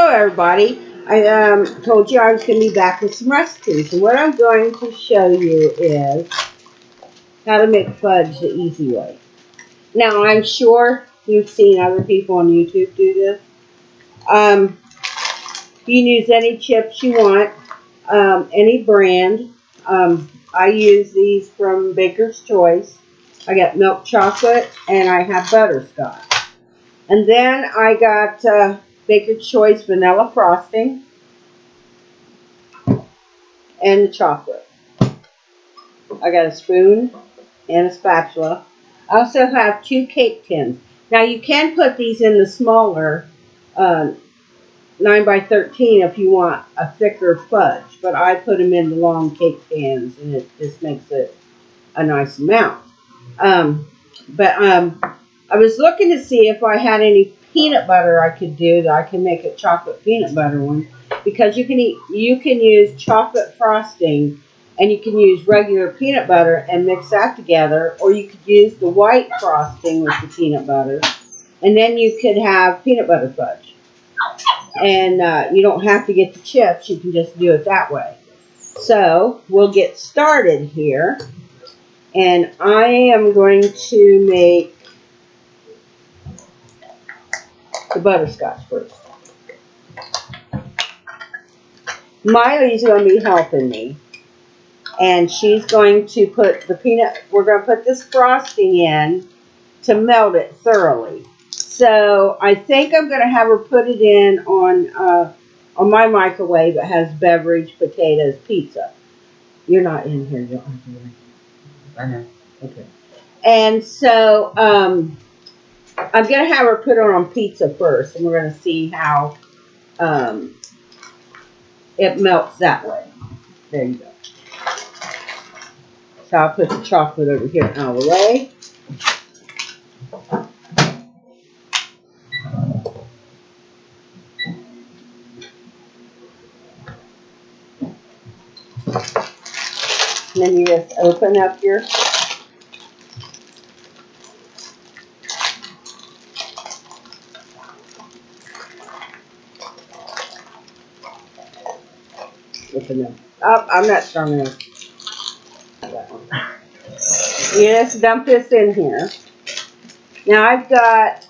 Hello everybody. I told you I was going to be back with some recipes. And what I'm going to show you is how to make fudge the easy way. Now I'm sure you've seen other people on YouTube do this. You can use any chips you want, any brand. I use these from Baker's Choice. I got milk chocolate and I have butterscotch. And then I got Baker's Choice vanilla frosting and the chocolate. I got a spoon and a spatula. I also have 2 cake tins. Now you can put these in the smaller 9 by 13 if you want a thicker fudge, but I put them in the long cake tins and it just makes it a nice amount. I was looking to see if I had any peanut butter I could do that I can make a chocolate peanut butter one, because you can use chocolate frosting and you can use regular peanut butter and mix that together, or you could use the white frosting with the peanut butter, and then you could have peanut butter fudge. And you don't have to get the chips, you can just do it that way. So we'll get started here, and I am going to make the butterscotch first. Miley's going to be helping me, and she's going to put the peanut, we're going to put this frosting in to melt it thoroughly. So I think I'm going to have her put it in on my microwave that has beverage, potatoes, pizza. You're not in here, you don't have to worry. I know. Okay. And so I'm going to have her put it on pizza first, and we're going to see how it melts that way. There you go. So I'll put the chocolate over here out of the way. And then you just open up your Oh, I'm not strong enough. You just dump this in here. Now I've got,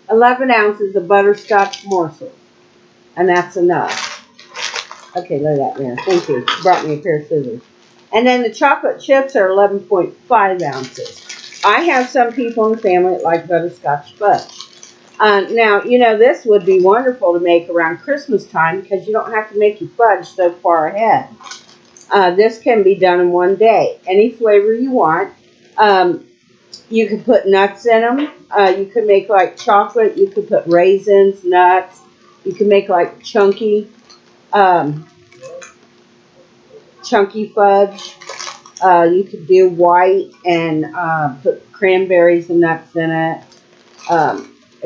11 ounces of butterscotch morsels. And that's enough. Okay, lay that there. Thank you. Brought me a pair of scissors. And then the chocolate chips are 11.5 ounces. I have some people in the family that like butterscotch fudge. Now, this would be wonderful to make around Christmas time because you don't have to make your fudge so far ahead. This can be done in one day. Any flavor you want. You could put nuts in them. You could make like chocolate. You could put raisins, nuts. You could make like chunky fudge. You could do white and put cranberries and nuts in it.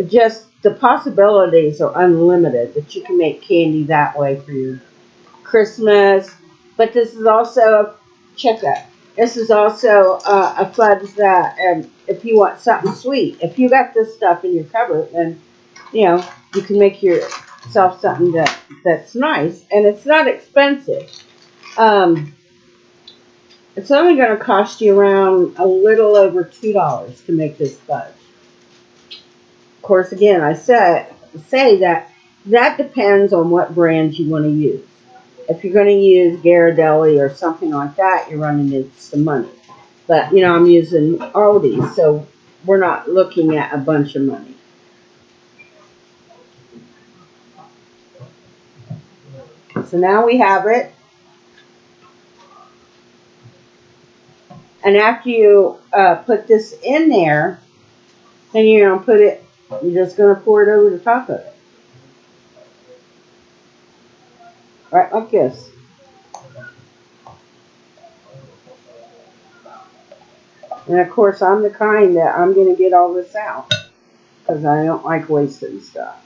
Just the possibilities are unlimited that you can make candy that way for your Christmas. But this is also, check that. This is also a fudge that if you want something sweet, if you got this stuff in your cupboard, then you can make yourself something that's nice, and it's not expensive. It's only going to cost you around a little over $2 to make this fudge. Of course, again, I say that depends on what brand you want to use. If you're going to use Ghirardelli or something like that, you're running into some money. But, I'm using Aldi's, so we're not looking at a bunch of money. So now we have it. And after you put this in there, then you're just going to pour it over the top of it. Right, like this. And of course, I'm the kind that I'm going to get all this out because I don't like wasting stuff.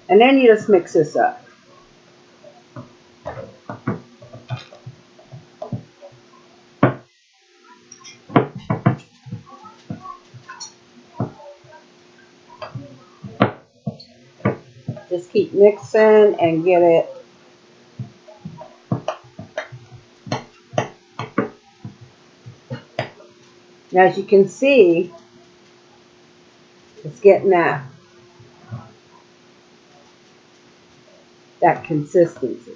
And then you just mix this up. just keep mixing and get it. Now, as you can see, it's getting that consistency.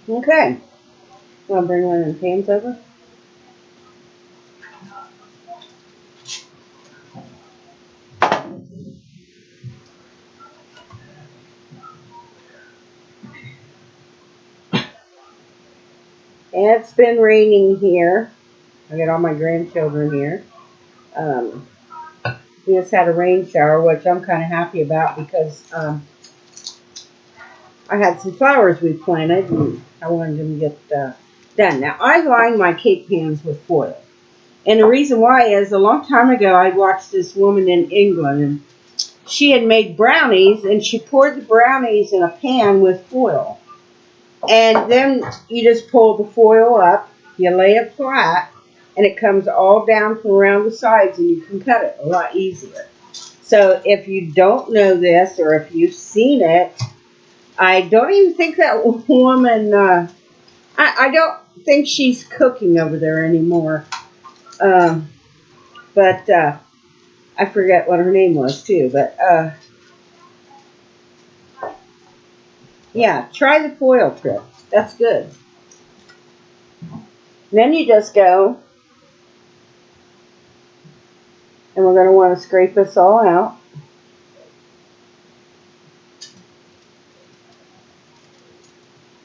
Okay. Want to bring one of the pans over? And it's been raining here. I got all my grandchildren here. We just had a rain shower, which I'm kind of happy about because I had some flowers we planted and I wanted them to get done. Now, I line my cake pans with foil. And the reason why is a long time ago I watched this woman in England and she had made brownies and she poured the brownies in a pan with foil. And then you just pull the foil up, you lay it flat, and it comes all down from around the sides and you can cut it a lot easier. So if you don't know this or if you've seen it, I don't even think that woman, I don't think she's cooking over there anymore. But I forget what her name was too. But yeah, try the foil trick. That's good. Then you just go, and we're going to want to scrape this all out.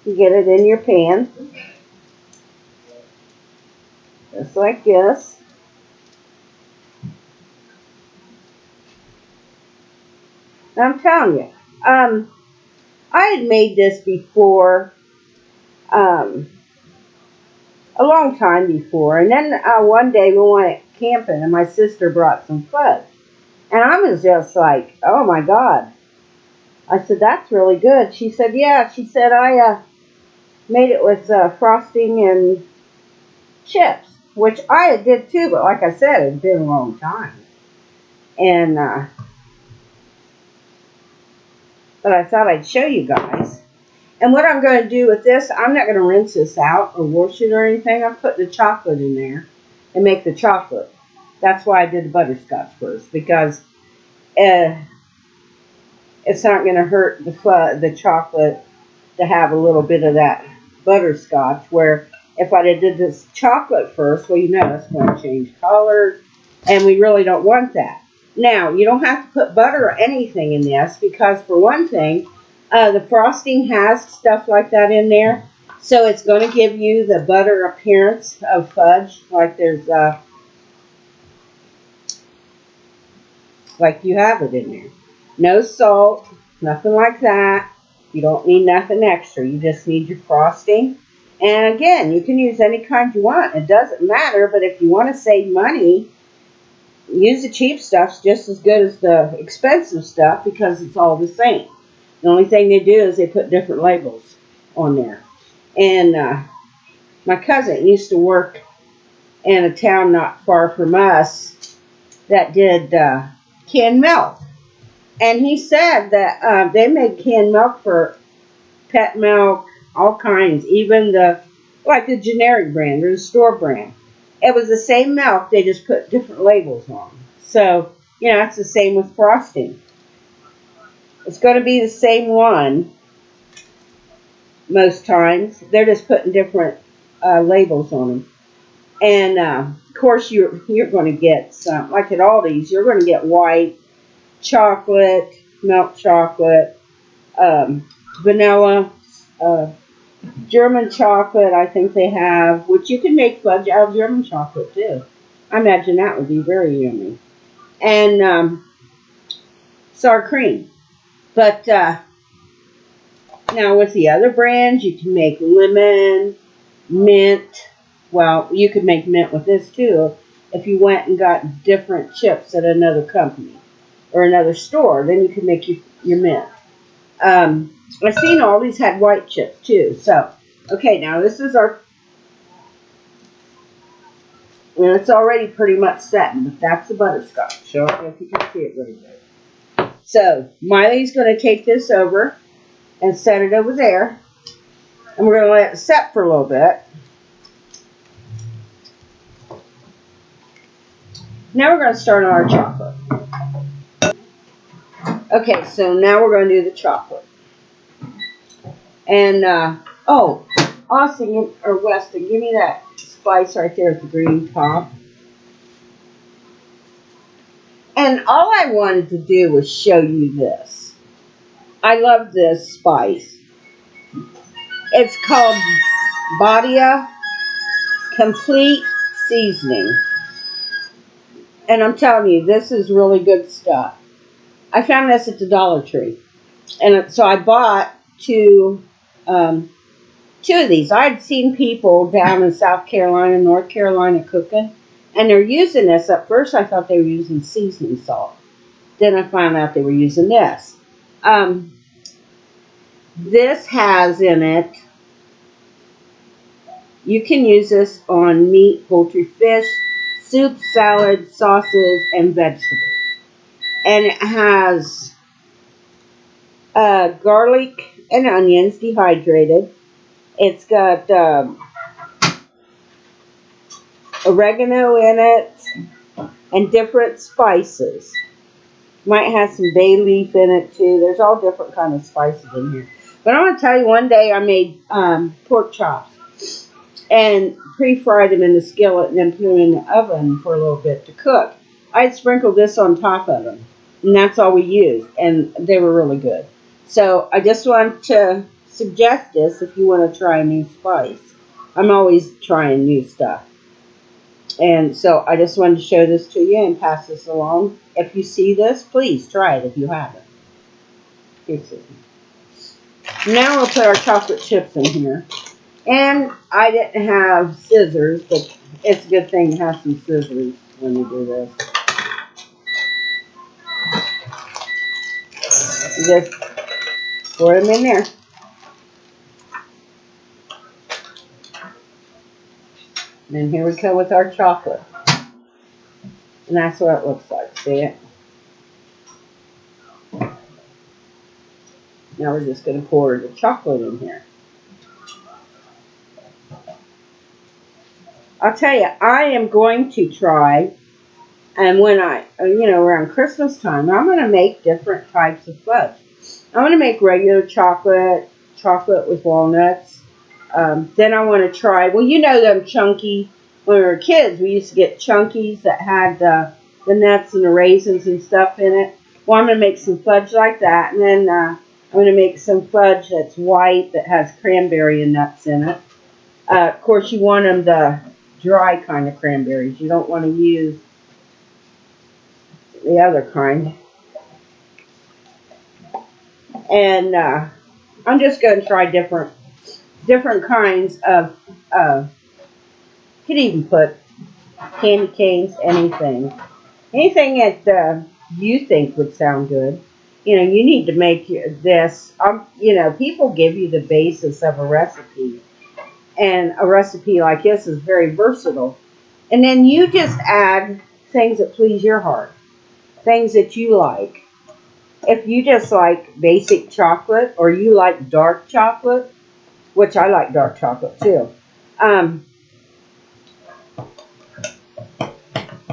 You get it in your pan, just like this. And I'm telling you, I had made this before, a long time before, and then one day we went camping, and my sister brought some fudge, and I was just like, oh my God. I said, that's really good. She said, yeah. She said, I made it with frosting and chips, which I did too, but like I said, it had been a long time. And but I thought I'd show you guys. And what I'm going to do with this, I'm not going to rinse this out or wash it or anything. I'm putting the chocolate in there and make the chocolate. That's why I did the butterscotch first, because it's not going to hurt the chocolate to have a little bit of that butterscotch, where if I did this chocolate first, well, you know it's going to change color, and we really don't want that. Now, you don't have to put butter or anything in this, because for one thing, the frosting has stuff like that in there, so it's going to give you the butter appearance of fudge, like there's, like you have it in there. No salt, nothing like that. You don't need nothing extra. You just need your frosting. And again, you can use any kind you want. It doesn't matter, but if you want to save money, use the cheap stuff just as good as the expensive stuff, because it's all the same. The only thing they do is they put different labels on there. And my cousin used to work in a town not far from us that did canned milk. And he said that they made canned milk for pet milk, all kinds, even like the generic brand or the store brand. It was the same milk, they just put different labels on. So, you know, it's the same with frosting. It's going to be the same one most times. They're just putting different labels on them. And, of course, you're going to get some, like at Aldi's, you're going to get white chocolate, milk chocolate, vanilla, German chocolate, I think they have, which you can make fudge out of German chocolate too. I imagine that would be very yummy. and sour cream. But now with the other brands, you can make lemon, mint. Well, you could make mint with this too if you went and got different chips at another company or another store. Then you could make your mint. I've seen all these had white chips too. So, okay, now this is our. And it's already pretty much set, but that's the butterscotch. So I don't know if you can see it really good. So Miley's going to take this over and set it over there. And we're going to let it set for a little bit. Now we're going to start on our chocolate. Okay, so now we're going to do the chocolate. And, oh, Austin or Weston, give me that spice right there at the green top. And all I wanted to do was show you this. I love this spice. It's called Badia Complete Seasoning. And I'm telling you, this is really good stuff. I found this at the Dollar Tree. And so I bought two of these. I'd seen people down in South Carolina, North Carolina cooking. And they're using this. At first I thought they were using seasoning salt. Then I found out they were using this. This has in it, you can use this on meat, poultry, fish, soup, salad, sauces, and vegetables. And it has garlic and onions dehydrated. It's got oregano in it and different spices. Might have some bay leaf in it too. There's all different kind of spices in here. But I want to tell you, one day I made pork chops and pre-fried them in the skillet and then put them in the oven for a little bit to cook. I'd sprinkled this on top of them, and that's all we used, and they were really good. So I just want to suggest this if you want to try a new spice. I'm always trying new stuff. And so I just wanted to show this to you and pass this along. If you see this, please try it if you haven't. Now we'll put our chocolate chips in here. And I didn't have scissors, but it's a good thing to have some scissors when you do this. You just pour them in there. And then here we go with our chocolate. And that's what it looks like. See it? Now we're just going to pour the chocolate in here. I'll tell you, I am going to try, and when around Christmas time, I'm going to make different types of fudge. I'm going to make regular chocolate with walnuts. Then I want to try, them chunky, when we were kids, we used to get chunkies that had the nuts and the raisins and stuff in it. Well, I'm going to make some fudge like that, and then I'm going to make some fudge that's white that has cranberry and nuts in it. Of course, you want them the dry kind of cranberries. You don't want to use the other kind. And I'm just going to try different kinds of, you could even put candy canes, anything that you think would sound good. You need to make this. People give you the basis of a recipe, and a recipe like this is very versatile. And then you just add things that please your heart, things that you like. If you just like basic chocolate, or you like dark chocolate, which I like dark chocolate too,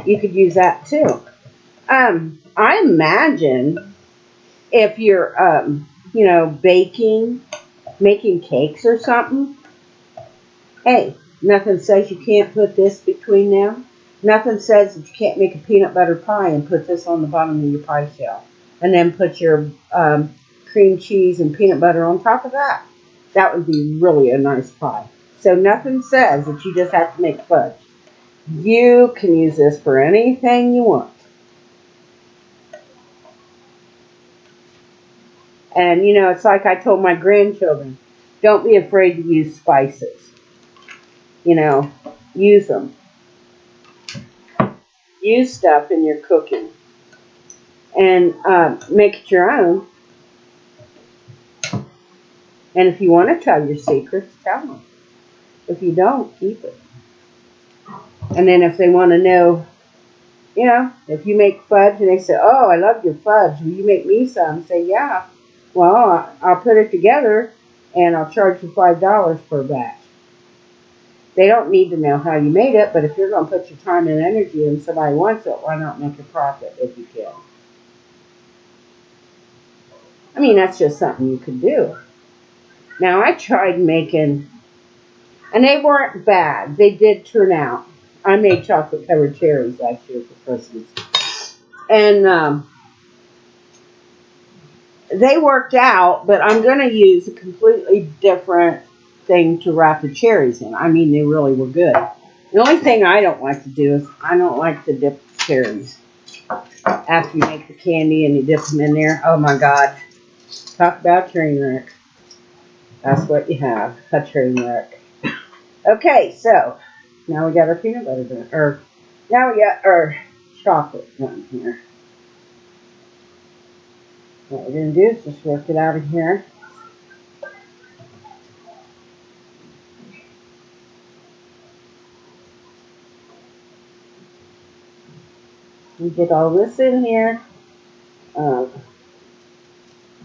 you could use that too. I imagine if you're, baking, making cakes or something, hey, nothing says you can't put this between them. Nothing says that you can't make a peanut butter pie and put this on the bottom of your pie shell. And then put your cream cheese and peanut butter on top of that. That would be really a nice pie. So nothing says that you just have to make fudge. You can use this for anything you want. And, it's like I told my grandchildren, don't be afraid to use spices. Use them. Use stuff in your cooking. And make it your own. And if you want to tell your secrets, tell them. If you don't, keep it. And then if they want to know, if you make fudge and they say, oh, I love your fudge, will you make me some? Say, yeah. Well, I'll put it together and I'll charge you $5 per batch. They don't need to know how you made it, but if you're going to put your time and energy and somebody wants it, why not make a profit if you can? I mean, that's just something you could do. Now, I tried making, and they weren't bad. They did turn out. I made chocolate covered cherries last year for Christmas. And they worked out, but I'm going to use a completely different thing to wrap the cherries in. I mean, they really were good. The only thing I don't like to do is I don't like to dip cherries. After you make the candy and you dip them in there, oh my God. Talk about train wreck. That's what you have, a train wreck. Okay, so now we got our peanut butter done. Or now we got our chocolate one here. What we're going to do is just work it out of here. We get all this in here.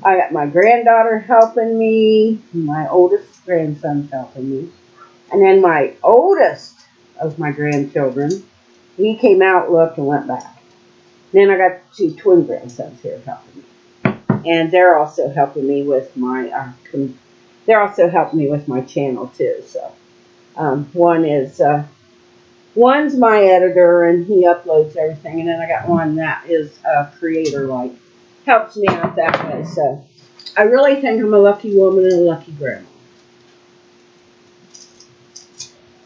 I got my granddaughter helping me. My oldest grandson's helping me. And then my oldest of my grandchildren, he came out, looked, and went back. Then I got 2 twin grandsons here helping me. And they're also helping me with my channel too. So one's my editor and he uploads everything, and then I got one that is a creator, like helps me out that way. So I really think I'm a lucky woman and a lucky grandma.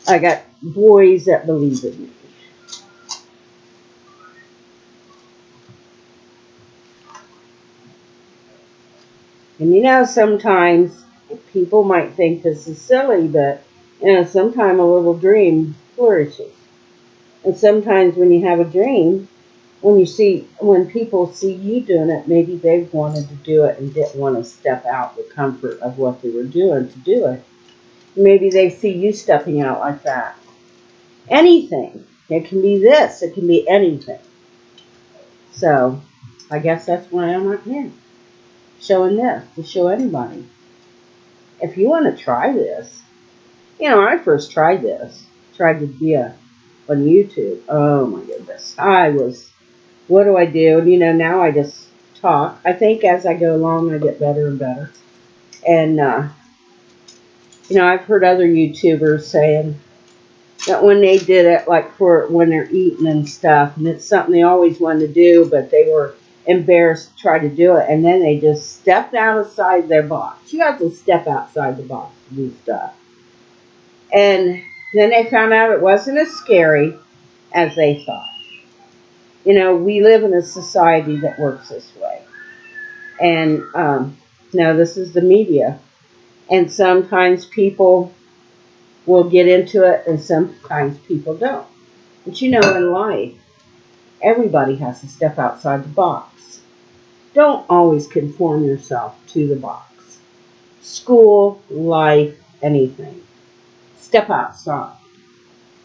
I got boys that believe in me. And sometimes people might think this is silly, but sometimes a little dream flourishes. And sometimes when you have a dream, when people see you doing it, maybe they've wanted to do it and didn't want to step out the comfort of what they were doing to do it. Maybe they see you stepping out like that. Anything. It can be this. It can be anything. So, I guess that's why I'm up here. Showing this. To show anybody. If you want to try this. I first tried this. Tried to be on YouTube. Oh my goodness. What do I do? Now I just talk. I think as I go along, I get better and better. And, I've heard other YouTubers saying that when they did it, like for when they're eating and stuff, and it's something they always wanted to do, but they were embarrassed to try to do it, and then they just stepped outside their box. You have to step outside the box to do stuff. And then they found out it wasn't as scary as they thought. We live in a society that works this way. And now this is the media. And sometimes people will get into it and sometimes people don't. But in life, everybody has to step outside the box. Don't always conform yourself to the box. School, life, anything. Step outside.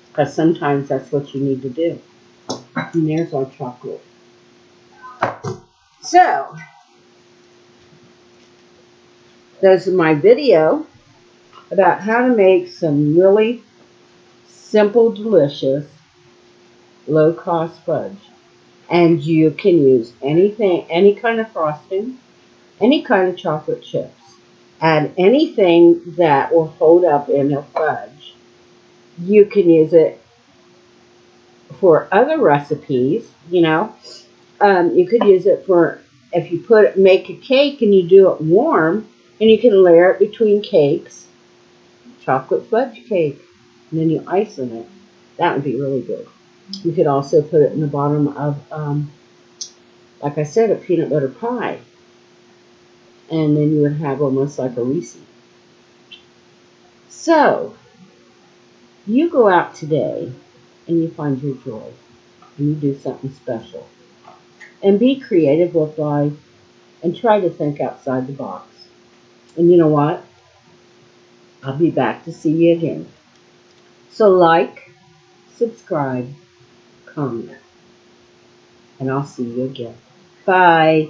Because sometimes that's what you need to do. And there's our chocolate. So, there's my video about how to make some really simple, delicious, low-cost fudge. And you can use anything, any kind of frosting, any kind of chocolate chips. Add anything that will hold up in a fudge. You can use it for other recipes, You could use it for, if you make a cake and you do it warm, and you can layer it between cakes, chocolate fudge cake, and then you ice in it. That would be really good. You could also put it in the bottom of, like I said, a peanut butter pie. And then you would have almost like a Reese. So, you go out today and you find your joy and you do something special. And be creative with life and try to think outside the box. And you know what? I'll be back to see you again. So like, subscribe, comment, and I'll see you again. Bye.